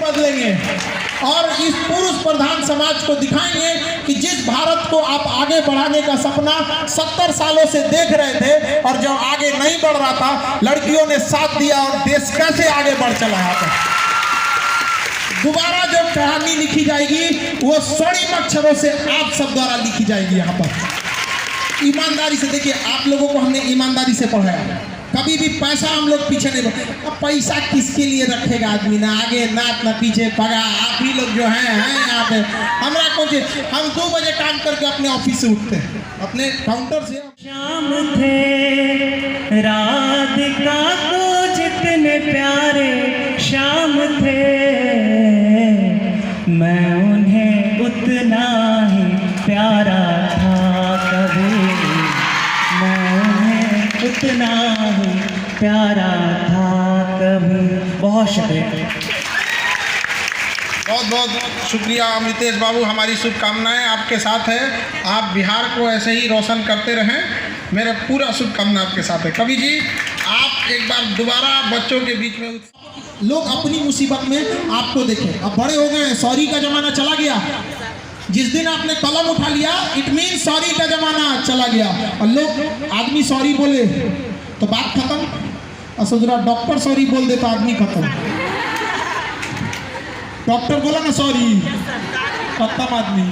बदलेंगे और इस पुरुष प्रधान समाज को दिखाएंगे कि जिस भारत को आप आगे बढ़ाने का सपना 70 सालों से देख रहे थे और जब आगे नहीं बढ़ रहा था, लड़कियों ने साथ दिया और देश कैसे आगे बढ़ चला है। दोबारा जो कहानी लिखी जाएगी वो स्वर्णिम अक्षरों से आप सब द्वारा लिखी जाएगी। यहाँ पर ईमानदारी से देखिए, आप लोगों को हमने ईमानदारी से पढ़ाया, कभी भी पैसा हम लोग पीछे नहीं। अब पैसा किसके लिए रखेगा आदमी, ना आगे ना पीछे भगा। आप ही लोग जो हैं यहाँ पे, हमारा कुछ, हम 2 बजे काम करके अपने ऑफिस से उठते हैं, अपने काउंटर से। शाम थे राधिका को जितने प्यारे श्याम थे, मैं उन्हें उतना ही प्यारा था कभी, मैं उन्हें उतना ही प्यारा था कभी। बहुत शुक्रिया, बहुत बहुत शुक्रिया अमृतेश बाबू। हमारी शुभकामनाएं आपके साथ है, आप बिहार को ऐसे ही रोशन करते रहें। मेरा पूरा शुभकामना आपके साथ है। कवि जी, आप एक बार दोबारा बच्चों के बीच में, लोग अपनी मुसीबत में आपको देखें। अब बड़े हो गए, सॉरी का जमाना चला गया। जिस दिन आपने कलम उठा लिया, इट मीन सॉरी का जमाना चला गया। और लोग, आदमी सॉरी बोले तो बात खत्म, और सोच रहा डॉक्टर सॉरी बोल दे तो आदमी खत्म। डॉक्टर बोला ना सॉरी, खत्म आदमी।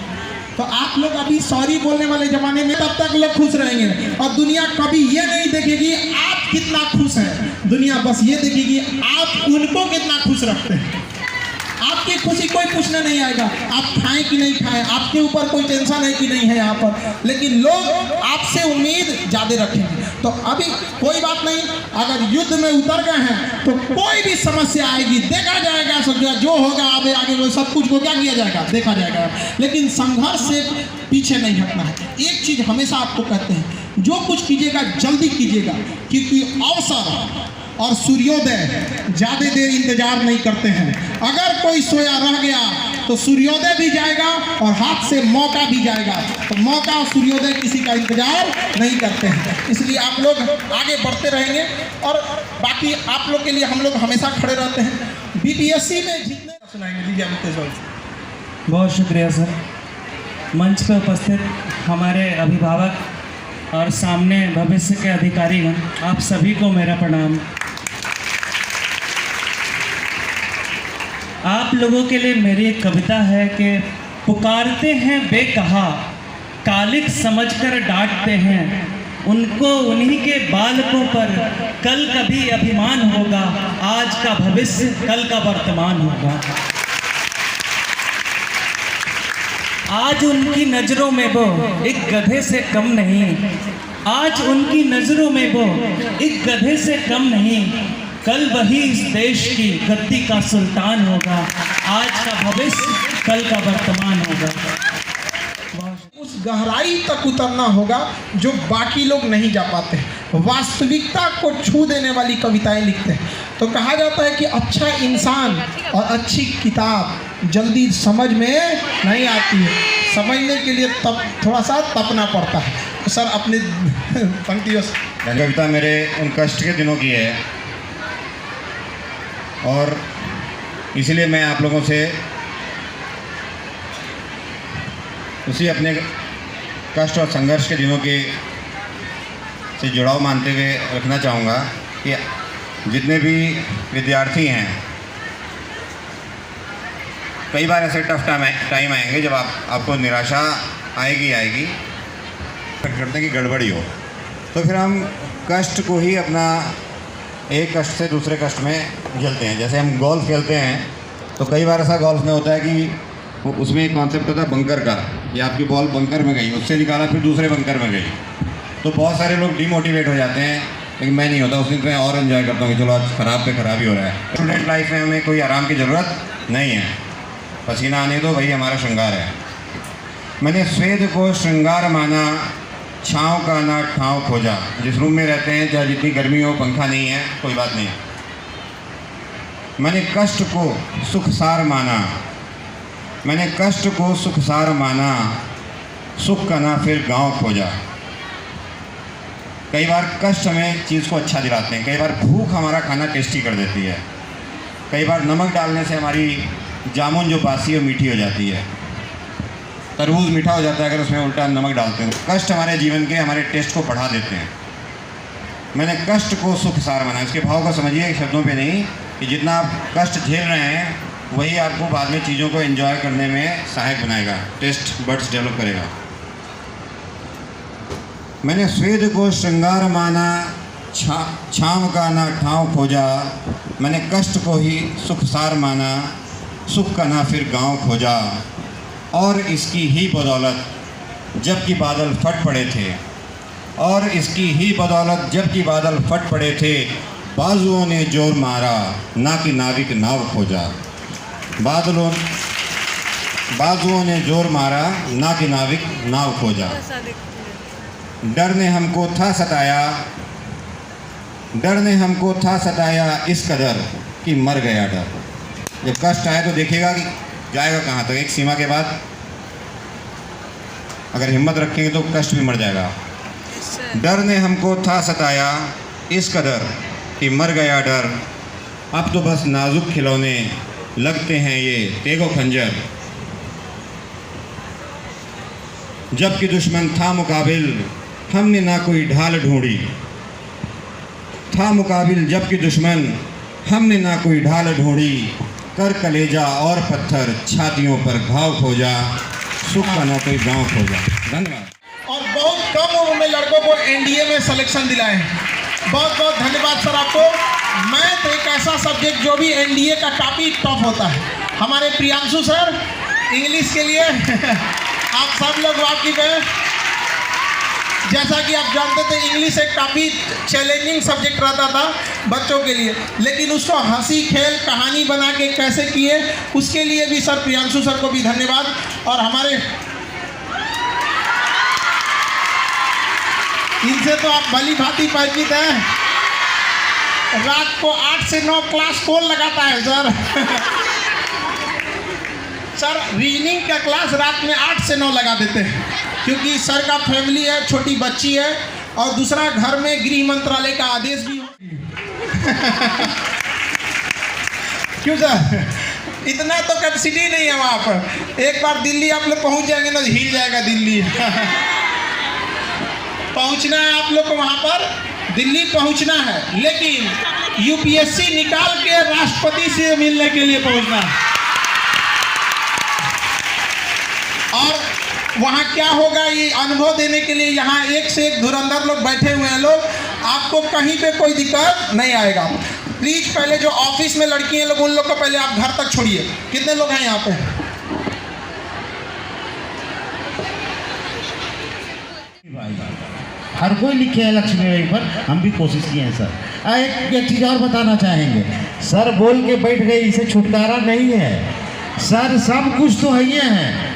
तो आप लोग अभी सॉरी बोलने वाले जमाने में, तब तक लोग खुश रहेंगे और दुनिया कभी ये नहीं देखेगी आप कितना खुश हैं। दुनिया बस ये देखेगी आप उनको कितना खुश रखते हैं। आपकी खुशी कोई पूछने नहीं आएगा, आप खाएं कि नहीं खाएं, आपके ऊपर कोई टेंशन है कि नहीं है यहाँ पर, लेकिन लोग आपसे उम्मीद ज़्यादा रखेंगे। तो अभी कोई बात नहीं, अगर युद्ध में उतर गए हैं तो कोई भी समस्या आएगी, देखा जाएगा, समझा जो होगा आगे आगे वो सब कुछ को क्या किया जाएगा, देखा जाएगा। लेकिन संघर्ष से पीछे नहीं हटना है। एक चीज़ हमेशा आपको कहते हैं, जो कुछ कीजिएगा जल्दी कीजिएगा, क्योंकि अवसर और सूर्योदय ज़्यादा देर इंतजार नहीं करते हैं। अगर कोई सोया रह गया तो सूर्योदय भी जाएगा और हाथ से मौका भी जाएगा। तो मौका और सूर्योदय किसी का इंतजार नहीं करते हैं, इसलिए आप लोग आगे बढ़ते रहेंगे और बाकी आप लोग के लिए हम लोग हमेशा खड़े रहते हैं। बीपीएससी में जितने सुनाएंगे दीजिए अमितेश भाई। बहुत शुक्रिया सर। मंच पर उपस्थित हमारे अभिभावक और सामने भविष्य के अधिकारीगण, आप सभी को मेरा प्रणाम। आप लोगों के लिए मेरी एक कविता है कि पुकारते हैं बेकहा, कालिक समझकर डांटते हैं, उनको उन्हीं के बालकों पर कल कभी अभिमान होगा, आज का भविष्य कल का वर्तमान होगा। आज उनकी नज़रों में वो एक गधे से कम नहीं, आज उनकी नज़रों में वो एक गधे से कम नहीं, कल वही इस देश की गद्दी का सुल्तान होगा, आज का भविष्य कल का वर्तमान होगा। उस गहराई तक उतरना होगा जो बाकी लोग नहीं जा पाते, वास्तविकता को छू देने वाली कविताएं लिखते हैं। तो कहा जाता है कि अच्छा इंसान और अच्छी किताब जल्दी समझ में नहीं आती है, समझने के लिए तब थोड़ा सा तपना पड़ता है। तो सर अपने पंक्तियों से, कविता मेरे उन कष्ट के दिनों की है और इसलिए मैं आप लोगों से उसी अपने कष्ट और संघर्ष के दिनों के से जुड़ाव मानते हुए रखना चाहूँगा कि जितने भी विद्यार्थी हैं, कई बार ऐसे टफ टाइम आएंगे जब आपको निराशा आएगी करते कि गड़बड़ी हो, तो फिर हम कष्ट को ही अपना एक कष्ट से दूसरे कष्ट में झेलते हैं। जैसे हम गोल्फ खेलते हैं तो कई बार ऐसा गोल्फ में होता है कि उसमें एक कॉन्सेप्ट होता है बंकर का, कि आपकी बॉल बंकर में गई, उससे निकाला फिर दूसरे बंकर में गई, तो बहुत सारे लोग डिमोटिवेट हो जाते हैं, लेकिन मैं नहीं होता। उस दिन मैं और एंजॉय करता हूँ कि चलो आज ख़राब पे ख़राब ही हो रहा है। स्टूडेंट लाइफ में हमें कोई आराम की ज़रूरत नहीं है, पसीना आने दो, वही हमारा श्रृंगार है। मैंने स्वेद को श्रृंगार माना, छाँव का ना ठाव खोजा। जिस रूम में रहते हैं चाहे जितनी गर्मी हो, पंखा नहीं है, कोई बात नहीं। मैंने कष्ट को सुखसार माना, मैंने कष्ट को सुखसार माना, सुख का ना फिर गांव खोजा। कई बार कष्ट हमें चीज़ को अच्छा दिलाते हैं, कई बार भूख हमारा खाना टेस्टी कर देती है, कई बार नमक डालने से हमारी जामुन जो बासी और मीठी हो जाती है, तरबूज मीठा हो जाता है अगर उसमें उल्टा नमक डालते हैं। कष्ट हमारे जीवन के हमारे टेस्ट को बढ़ा देते हैं। मैंने कष्ट को सुख सार माना। इसके भाव को समझिए, शब्दों पे नहीं, कि जितना आप कष्ट झेल रहे हैं वही आपको बाद में चीज़ों को एंजॉय करने में सहायक बनाएगा, टेस्ट बड्स डेवलप करेगा। मैंने स्वेद को श्रृंगार माना, छाँव का ना ठाव खोजा। मैंने कष्ट को ही सुख सार माना, सुख का ना फिर गांव खोजा। और इसकी ही बदौलत जबकि बादल फट पड़े थे, और इसकी ही बदौलत जबकि बादल फट पड़े थे, बाजुओं ने जोर मारा ना कि नाविक नाव खोजा। बाजुओं ने जोर मारा ना कि नाविक नाव खोजा। डर ने हमको था सताया, डर ने हमको था सताया इस कदर कि मर गया डर। जब कष्ट आए तो देखिएगा कि जाएगा कहाँ तक। एक सीमा के बाद अगर हिम्मत रखेंगे तो कष्ट भी मर जाएगा। डर ने हमको था सताया इस कदर कि मर गया डर। अब तो बस नाजुक खिलौने लगते हैं ये तेगो खंजर। जबकि दुश्मन था मुकाबिल, हमने ना कोई ढाल ढूंढी। था मुकाबिल जबकि दुश्मन, हमने ना कोई ढाल ढूंढी। कर कलेजा और पत्थर छातियों पर घाव खोजा, सुख का ना कोई गाँव खोजा। धन्यवाद। और बहुत कम उम्र में लड़कों को एनडीए में सिलेक्शन दिलाए हैं। बहुत बहुत धन्यवाद सर आपको। मैथ एक ऐसा सब्जेक्ट जो भी एनडीए का काफ़ी टफ होता है। हमारे प्रियांशु सर इंग्लिश के लिए आप सब लोग वाकिफ हैं। जैसा कि आप जानते थे इंग्लिश एक काफ़ी चैलेंजिंग सब्जेक्ट रहता था बच्चों के लिए, लेकिन उसको हंसी खेल कहानी बना के कैसे किए, उसके लिए भी सर प्रियांशु सर को भी धन्यवाद। और हमारे इनसे तो आप भली भांति परिचित हैं। रात को 8 से 9 क्लास कौन लगाता है सर? सर रीजनिंग का क्लास रात में 8 से 9 लगा देते हैं, क्योंकि सर का फैमिली है, छोटी बच्ची है, और दूसरा घर में गृह मंत्रालय का आदेश भी क्यों सर? इतना तो कैपेसिटी नहीं है वहाँ पर। एक बार दिल्ली आप लोग पहुँच जाएंगे ना, हिल जाएगा दिल्ली। पहुँचना है आप लोग को वहाँ पर, दिल्ली पहुँचना है, लेकिन यूपीएससी निकाल के राष्ट्रपति से मिलने के लिए पहुँचना है। और वहाँ क्या होगा ये अनुभव देने के लिए यहाँ एक से एक धुरंधर लोग बैठे हुए हैं। लोग आपको कहीं पे कोई दिक्कत नहीं आएगा। प्लीज पहले जो ऑफिस में लड़की हैं लोग, उन लोग को पहले आप घर तक छोड़िए। कितने लोग हैं यहाँ पे? हर कोई लिखे है लक्ष्मी बाई पर, हम भी कोशिश किए हैं सर। एक चीज़ और बताना चाहेंगे सर, बोल के बैठ गए, इसे छुटकारा नहीं है सर। सब कुछ तो है,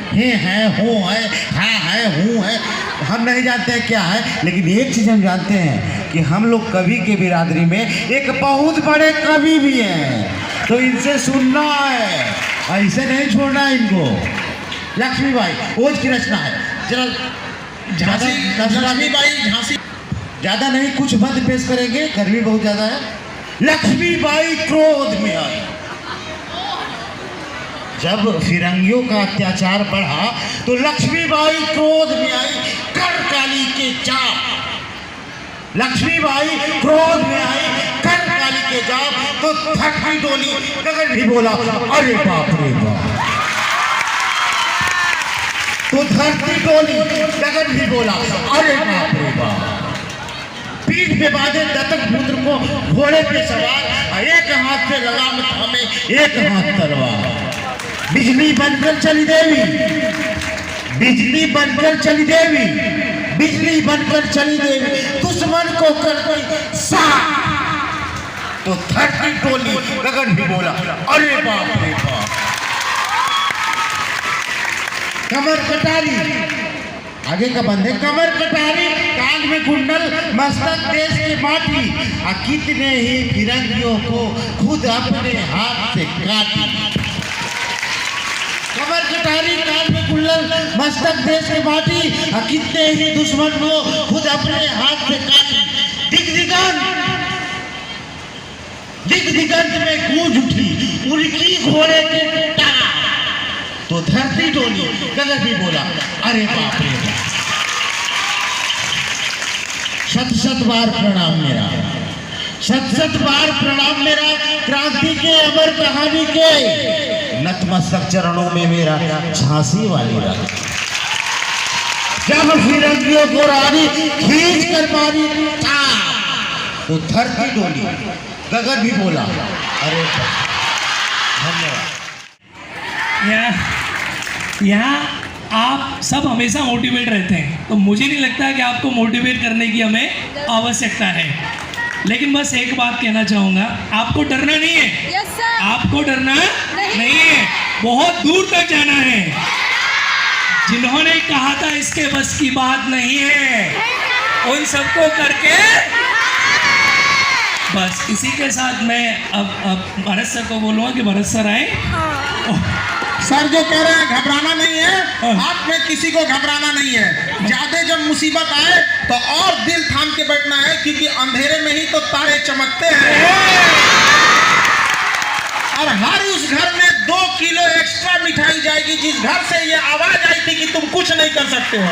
हो है, हाँ है, हूँ है, हम नहीं जानते हैं क्या है, लेकिन एक चीज़ हम जानते हैं कि हम लोग कवि के बिरादरी में एक बहुत बड़े कवि भी हैं, तो इनसे सुनना है, ऐसे नहीं छोड़ना है इनको। लक्ष्मीबाई ओज की रचना है, जरा लक्ष्मीबाई झांसी ज़्यादा नहीं, कुछ मत पेश करेंगे, गर्मी बहुत ज़्यादा है। लक्ष्मीबाई क्रोध में आई। जब फिरंगियों का अत्याचार बढ़ा तो लक्ष्मीबाई क्रोध में आई, करकाली के चाप। लक्ष्मीबाई क्रोध में आई, करकाली के चाप, तो धरती डोली, गगन भी बोला अरे बाप रे बाप। तो धरती डोली, गगन भी बोला अरे बाप रे बाप। पीठ पे बांधे दत्तक पुत्र को घोड़े पे सवार, एक हाथ पे लगाम थामे, एक हाथ तलवार। बिजली बनकर चली देवी, बिजली बनकर चली देवी, बिजली बनकर चली देवी, दुश्मन को कर गई साफ। तो धरती डोली, गगन भी बोला अरे बाप रे बाप। कमर कटारी, आगे का बंदे कमर कटारी, कान में कुंडल, मस्तक देश की माटी, कितने ही फिरंगियों को खुद अपने हाथ से काटी। कमर कटारी, कान में कुंडल, मस्तक देश की माटी, कितने ही दुश्मन को खुद अपने हाथ से काटी। दिग दिगंत में गूंज उठी उनकी घोड़े के टांग। धरती डोली। गदर भी बोला अरे बाप रे बाप। शत शत बार प्रणाम मेरा, शत शत बार प्रणाम मेरा, क्रांति के अमर कहानी के नतमस्तक चरणों में मेरा झांसी वाली रानी। जब फिरंगियों को रानी खींच कर मारी तो धरती डोली। गगन भी बोला अरे धन्यवाद। यहाँ आप सब हमेशा मोटिवेट रहते हैं, तो मुझे नहीं लगता कि आपको मोटिवेट करने की हमें आवश्यकता है। लेकिन बस एक बात कहना चाहूँगा, आपको डरना नहीं है। Yes sir. आपको डरना नहीं है, बहुत दूर तक जाना है। जिन्होंने कहा था इसके बस की बात नहीं है, उन सबको करके बस इसी के साथ मैं अब भरत सर को बोलूँगा कि भरत सर आए। सर जो कह रहे हैं घबराना नहीं है, आप में किसी को घबराना नहीं है। ज्यादा जब मुसीबत आए तो और दिल थाम के बैठना है, क्योंकि अंधेरे में ही तो तारे चमकते हैं। और हर उस घर में 2 किलो एक्स्ट्रा मिठाई जाएगी जिस घर से ये आवाज आई थी कि तुम कुछ नहीं कर सकते हो।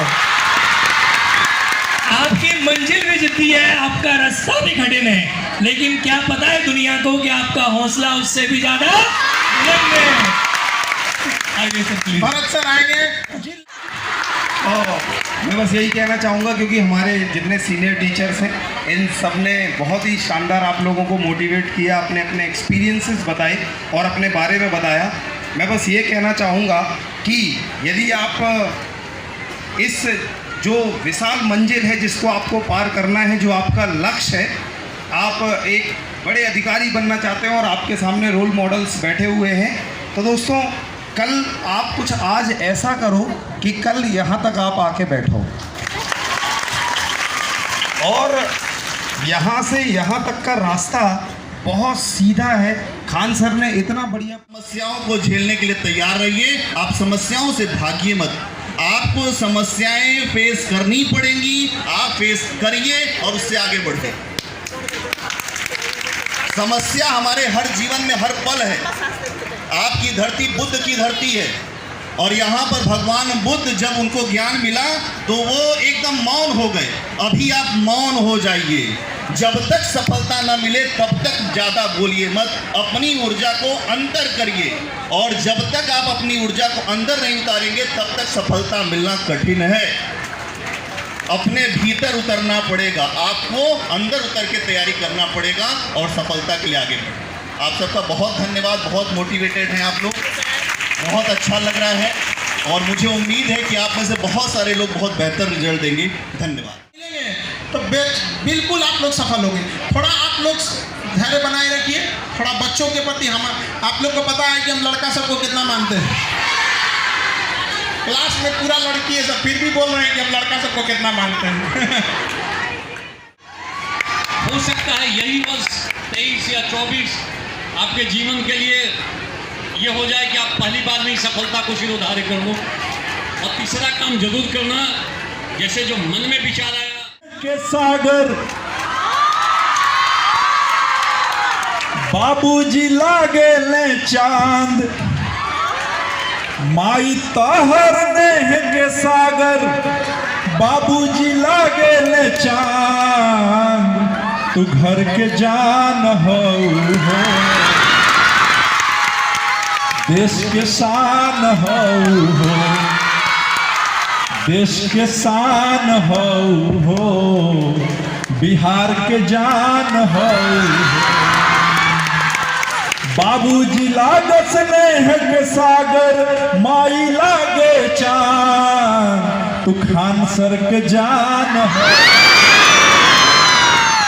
आपकी मंजिल भी जितनी है, आपका रास्ता भी कठिन है, लेकिन क्या पता है दुनिया को कि आपका हौसला उससे भी ज्यादा बुलंद है। आगे सर प्लीज। भरत सर आएंगे। मैं बस यही कहना चाहूँगा, क्योंकि हमारे जितने सीनियर टीचर्स हैं इन सब ने बहुत ही शानदार आप लोगों को मोटिवेट किया, अपने अपने एक्सपीरियंसेस बताए और अपने बारे में बताया। मैं बस ये कहना चाहूँगा कि यदि आप इस जो विशाल मंजिल है जिसको आपको पार करना है, जो आपका लक्ष्य है, आप एक बड़े अधिकारी बनना चाहते हैं और आपके सामने रोल मॉडल्स बैठे हुए हैं, तो दोस्तों कल आप कुछ आज ऐसा करो कि कल यहाँ तक आप आके बैठो और यहाँ से यहाँ तक का रास्ता बहुत सीधा है। खान सर ने इतना बढ़िया समस्याओं को झेलने के लिए तैयार रहिए। आप समस्याओं से भागिए मत, आपको समस्याएं फेस करनी पड़ेंगी, आप फेस करिए और उससे आगे बढ़िए। समस्या हमारे हर जीवन में हर पल है। आपकी धरती बुद्ध की धरती है और यहाँ पर भगवान बुद्ध जब उनको ज्ञान मिला तो वो एकदम मौन हो गए। अभी आप मौन हो जाइए, जब तक सफलता न मिले तब तक ज़्यादा बोलिए मत, अपनी ऊर्जा को अंदर करिए और जब तक आप अपनी ऊर्जा को अंदर नहीं उतारेंगे तब तक सफलता मिलना कठिन है। अपने भीतर उतरना पड़ेगा, आपको अंदर उतर के तैयारी करना पड़ेगा और सफलता के लिए आगे बढ़ें। आप सबका बहुत धन्यवाद, बहुत मोटिवेटेड हैं आप लोग, बहुत अच्छा लग रहा है और मुझे उम्मीद है कि आप में से बहुत सारे लोग बहुत बेहतर रिजल्ट देंगे। धन्यवाद। तो बिल्कुल आप लोग सफल होंगे। थोड़ा आप लोग धैर्य बनाए रखिए, थोड़ा बच्चों के प्रति आप लोग को पता है कि हम लड़का सबको कितना मानते हैं। क्लास में पूरा लड़की है सब, फिर भी बोल रहे हैं कि हम लड़का सबको कितना मानते हैं। हो सकता है यही वर्ष 23 या 24 आपके जीवन के लिए ये हो जाए कि आप पहली बार में ही सफलता को सिरोधार्य कर लो। और तीसरा काम जरूर करना, जैसे जो मन में विचार आया के सागर बाबूजी लागे ले चांद, माई तहर ने के सागर बाबूजी लागे ले चांद, तू घर के जान हो देश के शान हो, देश के शान हो बिहार के जान हो। बाबूजी लागस नेह के सागर, माई लागे चांद, तू खान सर के जान हो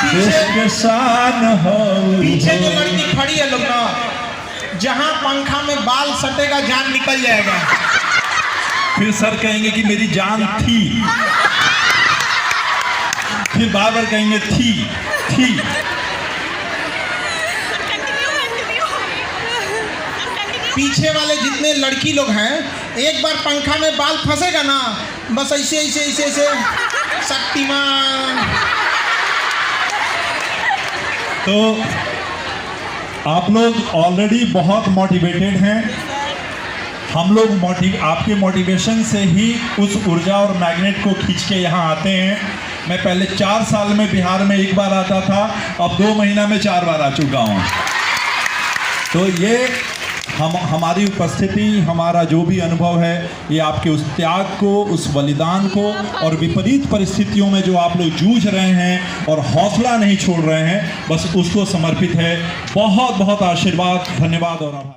देश के शान हो। पीछे जो लड़की खड़ी है लोग ना, जहां पंखा में बाल सटेगा जान निकल जाएगा। फिर सर कहेंगे कि मेरी जान थी, फिर बार बार कहेंगे थी। पीछे वाले जितने लड़की लोग हैं, एक बार पंखा में बाल फंसेगा ना, बस ऐसे शक्तिमान। तो आप लोग ऑलरेडी बहुत मोटिवेटेड हैं हम लोग आपके मोटिवेशन से ही उस ऊर्जा और मैग्नेट को खींच के यहाँ आते हैं। मैं पहले 4 साल में बिहार में एक बार आता था, अब 2 महीना में 4 बार आ चुका हूँ। तो ये हमारी उपस्थिति, हमारा जो भी अनुभव है, ये आपके उस त्याग को, उस बलिदान को और विपरीत परिस्थितियों में जो आप लोग जूझ रहे हैं और हौसला नहीं छोड़ रहे हैं, बस उसको समर्पित है। बहुत बहुत आशीर्वाद, धन्यवाद और आभार।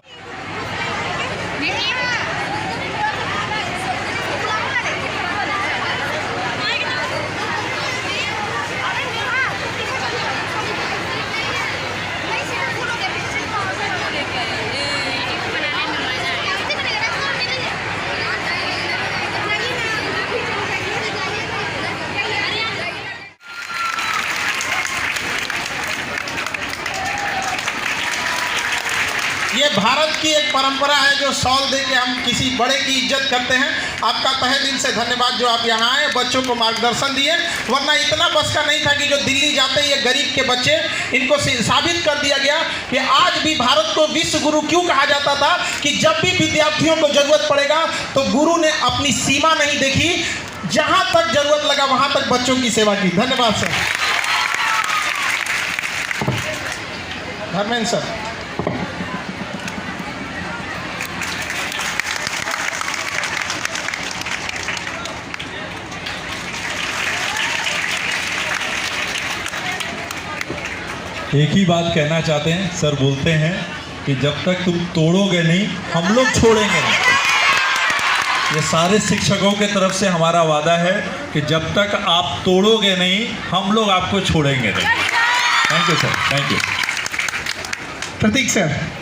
ये भारत की एक परंपरा है जो शॉल दे के हम किसी बड़े की इज्जत करते हैं। आपका तहे दिल से धन्यवाद जो आप यहाँ आए, बच्चों को मार्गदर्शन दिए, वरना इतना बस का नहीं था कि जो दिल्ली जाते ये गरीब के बच्चे, इनको साबित कर दिया गया कि आज भी भारत को विश्व गुरु क्यों कहा जाता था, कि जब भी विद्यार्थियों को जरूरत पड़ेगा तो गुरु ने अपनी सीमा नहीं देखी, जहाँ तक जरूरत लगा वहाँ तक बच्चों की सेवा की। धन्यवाद सर। धर्मेंद्र सर। एक ही बात कहना चाहते हैं सर, बोलते हैं कि जब तक तुम तोड़ोगे नहीं, हम लोग छोड़ेंगे नहीं। ये सारे शिक्षकों के तरफ से हमारा वादा है कि जब तक आप तोड़ोगे नहीं, हम लोग आपको छोड़ेंगे नहीं। Thank you sir, thank you. Prateek sir.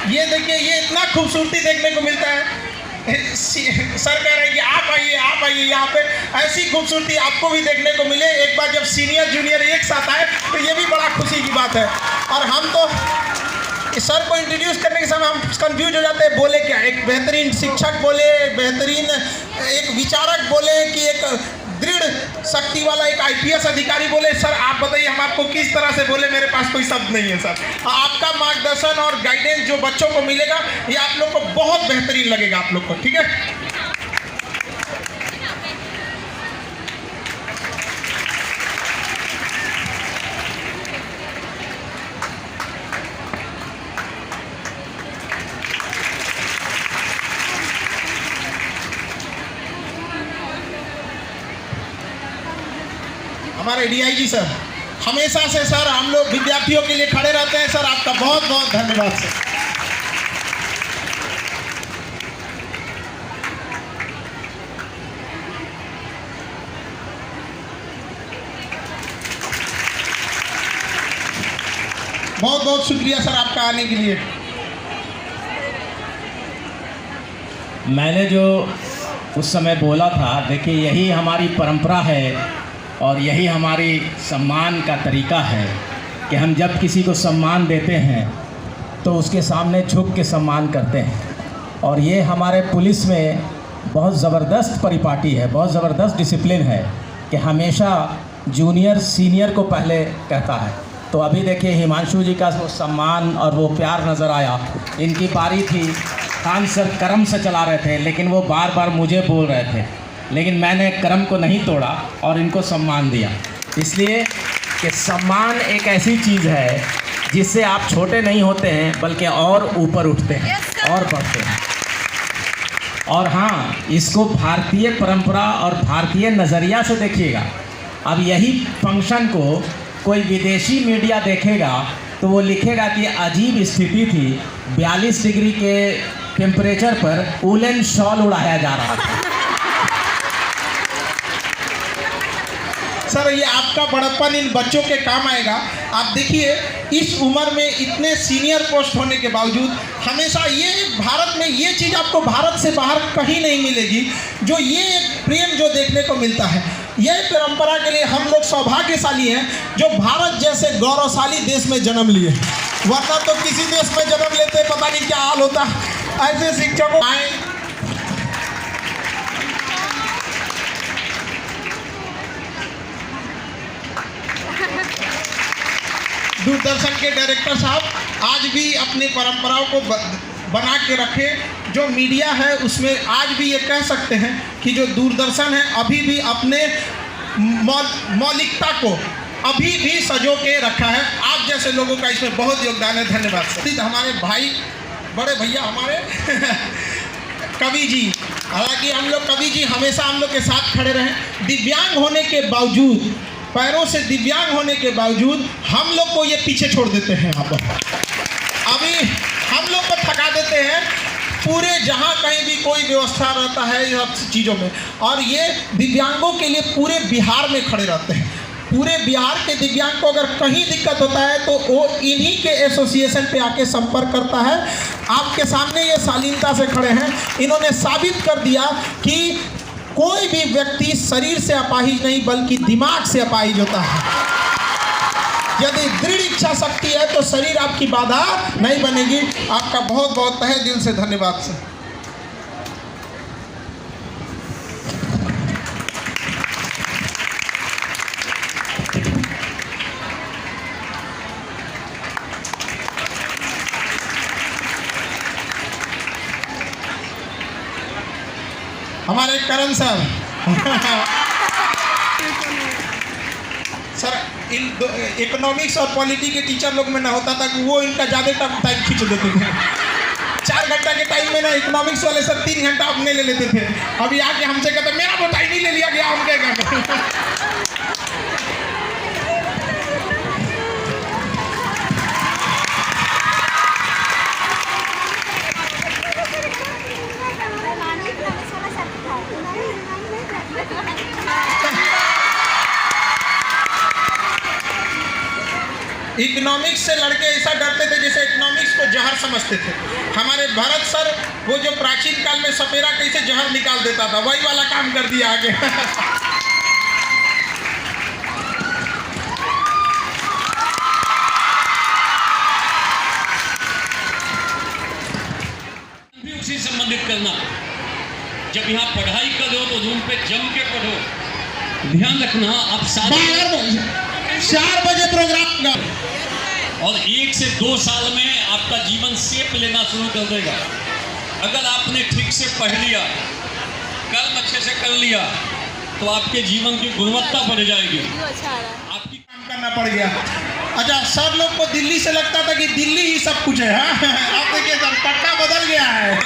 ये देखिए, ये इतना खूबसूरती देखने को मिलता है। सर कह रहे हैं कि आप आइए यहाँ पे, ऐसी खूबसूरती आपको भी देखने को मिले। एक बार जब सीनियर जूनियर एक साथ आए तो ये भी बड़ा खुशी की बात है। और हम तो सर को इंट्रोड्यूस करने के समय हम कंफ्यूज हो जाते हैं, बोले क्या। एक बेहतरीन शिक्षक बोले, बेहतरीन एक विचारक बोले, कि एक दृढ़ शक्ति वाला एक IPS अधिकारी बोले। सर आप बताइए हम आपको किस तरह से बोले, मेरे पास कोई शब्द नहीं है सर। आपका मार्गदर्शन और गाइडेंस जो बच्चों को मिलेगा, ये आप लोग को बहुत बेहतरीन लगेगा आप लोग को, ठीक है। हमारे DIG सर, हमेशा से सर हम लोग विद्यार्थियों के लिए खड़े रहते हैं। सर आपका बहुत बहुत धन्यवाद सर। बहुत बहुत शुक्रिया सर आपका आने के लिए। मैंने जो उस समय बोला था, देखिए यही हमारी परंपरा है और यही हमारी सम्मान का तरीका है कि हम जब किसी को सम्मान देते हैं तो उसके सामने झुक के सम्मान करते हैं। और ये हमारे पुलिस में बहुत ज़बरदस्त परिपाटी है, बहुत ज़बरदस्त डिसिप्लिन है कि हमेशा जूनियर सीनियर को पहले कहता है। तो अभी देखिए हिमांशु जी का वो सम्मान और वो प्यार नज़र आया। इनकी बारी थी, खान सर कर्म से चला रहे थे, लेकिन वो बार बार मुझे बोल रहे थे, लेकिन मैंने कर्म को नहीं तोड़ा और इनको सम्मान दिया। इसलिए कि सम्मान एक ऐसी चीज़ है जिससे आप छोटे नहीं होते हैं, बल्कि और ऊपर उठते हैं और बढ़ते हैं। और हाँ, इसको भारतीय परंपरा और भारतीय नज़रिया से देखिएगा। अब यही फंक्शन को कोई विदेशी मीडिया देखेगा तो वो लिखेगा कि अजीब स्थिति थी, 42 डिग्री के टेम्परेचर पर वूलन शॉल उड़ाया जा रहा था। सर ये आपका बड़प्पन इन बच्चों के काम आएगा। आप देखिए इस उम्र में इतने सीनियर पोस्ट होने के बावजूद हमेशा ये भारत में ये चीज़ आपको भारत से बाहर कहीं नहीं मिलेगी, जो ये प्रेम जो देखने को मिलता है। यह परंपरा के लिए हम लोग सौभाग्यशाली हैं जो भारत जैसे गौरवशाली देश में जन्म लिए। वरना तो किसी देश में जन्म लेते पता नहीं क्या हाल होता। ऐसे शिक्षकों आए। दूरदर्शन के डायरेक्टर साहब आज भी अपनी परंपराओं को बना के रखे। जो मीडिया है उसमें आज भी ये कह सकते हैं कि जो दूरदर्शन है अभी भी अपने मौलिकता को अभी भी सजो के रखा है। आप जैसे लोगों का इसमें बहुत योगदान है। धन्यवाद सर। हमारे भाई बड़े भैया हमारे कवि जी, हालांकि हम लोग कवि जी हमेशा हम लोग के साथ खड़े रहे। दिव्यांग होने के बावजूद, पैरों से दिव्यांग होने के बावजूद हम लोग को ये पीछे छोड़ देते हैं। यहाँ पर अभी हम लोग को थका देते हैं। पूरे जहाँ कहीं भी कोई व्यवस्था रहता है सब चीज़ों में, और ये दिव्यांगों के लिए पूरे बिहार में खड़े रहते हैं। पूरे बिहार के दिव्यांग को अगर कहीं दिक्कत होता है तो वो इन्हीं के एसोसिएशन पे आके संपर्क करता है। आपके सामने ये शालीनता से खड़े हैं। इन्होंने साबित कर दिया कि कोई भी व्यक्ति शरीर से अपाहिज नहीं बल्कि दिमाग से अपाहिज होता है। यदि दृढ़ इच्छा शक्ति है तो शरीर आपकी बाधा नहीं बनेगी। आपका बहुत बहुत तहे दिल से धन्यवाद सर। हमारे करण सर सर इन इकोनॉमिक्स और पॉलिटी के टीचर लोग में ना होता था कि वो इनका ज़्यादा टाइम खींच देते थे। 4 घंटा के टाइम में ना इकोनॉमिक्स वाले सर 3 घंटा अपने ले लेते थे। अभी आके हमसे कहते मेरा वो टाइम नहीं ले लिया गया। हम क्या कहते इकोनॉमिक्स से लड़के ऐसा डरते थे जैसे इकोनॉमिक्स को जहर समझते थे। हमारे भरत सर वो जो प्राचीन काल में सपेरा कैसे जहर निकाल देता था वही वाला काम कर दिया आगे। भी उसी संबंधित करना। जब यहाँ पढ़ाई करो तो रूम पे जम के पढ़ो। ध्यान रखना आप 4 बजे प्रोग्राम का, और 1 से 2 साल में आपका जीवन शेप लेना शुरू कर देगा। अगर आपने ठीक से पढ़ लिया, कर्म अच्छे से कर लिया, तो आपके जीवन की गुणवत्ता बढ़ जाएगी। आपकी काम करना पड़ गया। अच्छा, सर लोग को दिल्ली से लगता था कि दिल्ली ही सब कुछ है। हाँ आप देखिए सर, पटना बदल गया है।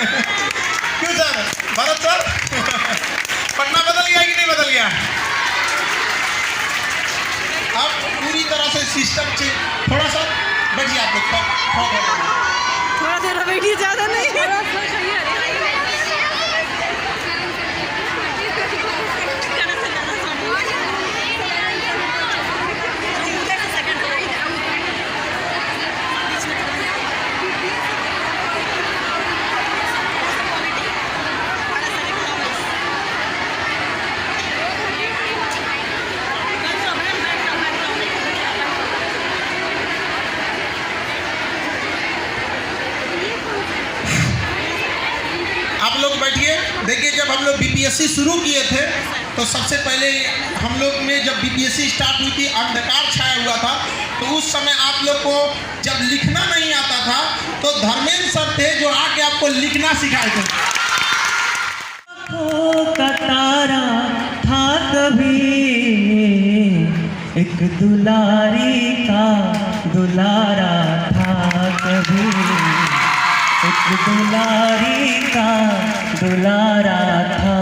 क्यों सर भरत सर, पटना बदल गया कि नहीं बदल गया? अब पूरी तरह से सिस्टम से थोड़ा सा बैठिए आप लोग, थोड़ा देर बैठिए, ज़्यादा नहीं। लोग बैठिए। देखिए, जब हम लोग बीपीएससी शुरू किए थे तो सबसे पहले हम लोग में जब बीपीएससी स्टार्ट हुई थी अंधकार छाया हुआ था। तो उस समय आप लोग को जब लिखना नहीं आता था तो धर्मेंद्र सर थे जो आके आपको लिखना सिखाए थे। तारा था कभी एक दुलारी का दुलारा था कभी, एक दुलारी का दुलारा था